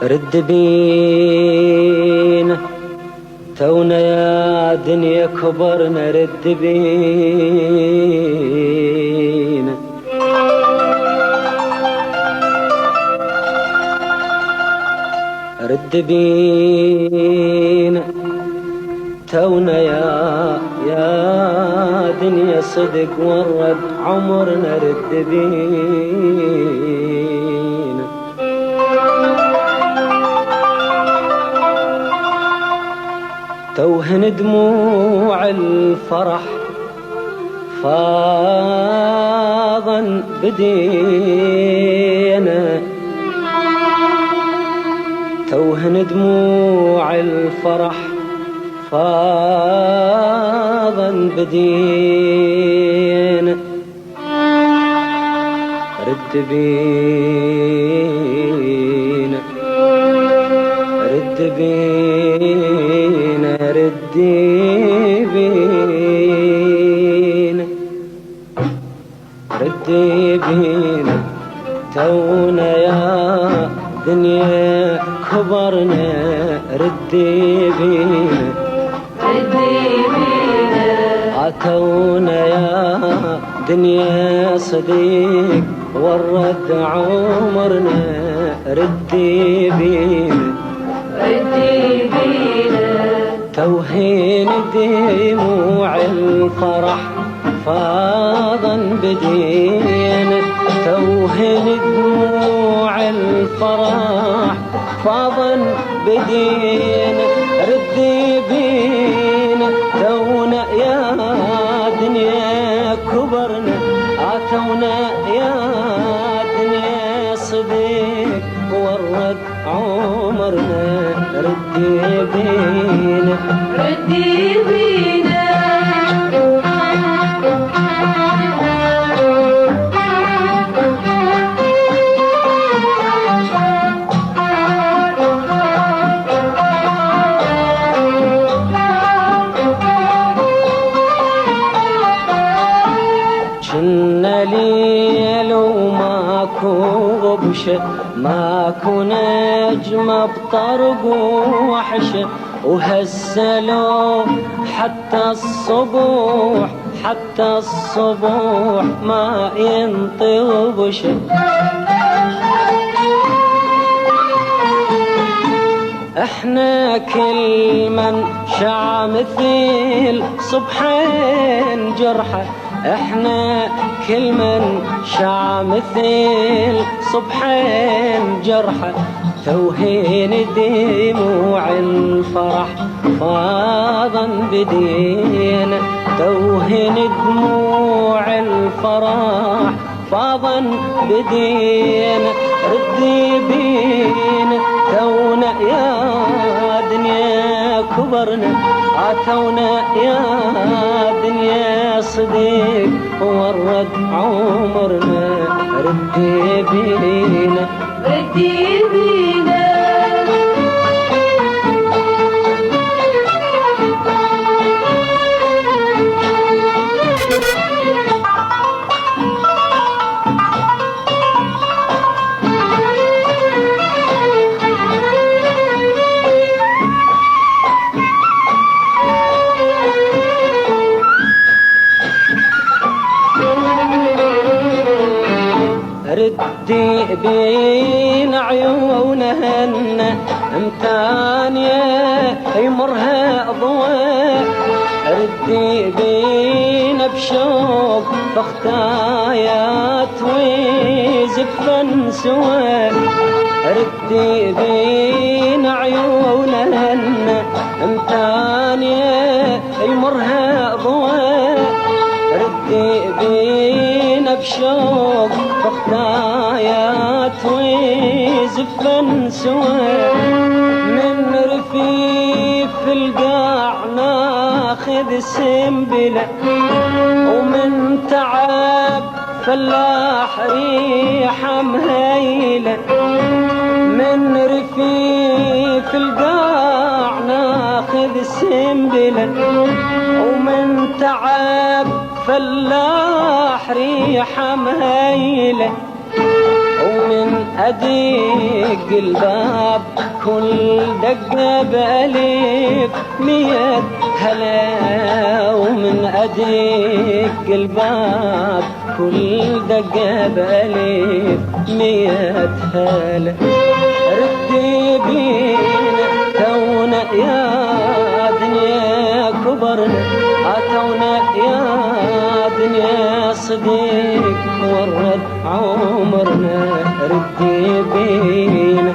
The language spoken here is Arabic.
رد بينا تونا يا دنيا كبرنا، رد بينا رد بينا تونا يا دنيا صدق ورد عمرنا، رد بينا توهن دموع الفرح فاضا بدينا، توهن دموع الفرح فاضا بدينا، رد بينا رد بينا رد بينا رد بينا تونا يا دنيا كبرنا، رد بينا رد بينا عتونا يا دنيا صديق ورد عمرنا، رد بينا رد بينا توهين دموع الفرح فاضا بدينا، توهين دموع الفرح فاضا بدينا، رد بينا تونا يا دنيا كبرنا، عتونا يا دنيا صديق ورد عمرنا، رد بينا رد بينا جنة ليل وماكو غبشة، ماكو نجمة بطرق وحشة، وهسلو حتى الصبح حتى الصبح ما ينطبش، احنا كل من شع مثيل صبحين جرحه، احنا كل من شع مثيل صبحين جرحه، توهين دموع الفرح فاضا بدينا، توهين دموع الفرح فاضا بدينا، رد بينا تونا يا دنيا كبرنا، عتونا يا دنيا صديق ورد عمرنا، رد بينا رد بينا ردي بين عيونهن امتانية يمرها ضوء، ردي بين بشوق فاختايات وزفن سوا، ردي بين عيونهن امتانية يمرها ضوء، ردي بين بشوق فاختايات وزفن سوا، من رفيف القاع ناخذ سنبلة، ومن تعب فلاح ريحة مهيلة، من رفيف القاع ناخذ سنبلة، ومن تعب فلاح ريحة مهيلة، ومن أدق الباب كل دقة بألف 100 هلا، ومن أدق الباب كل دقة بألف 100 هلا. ردي بينا تونا يا دنيا كبرنا، تونا يا دنيا صديق ورد عمرنا. ردي بينا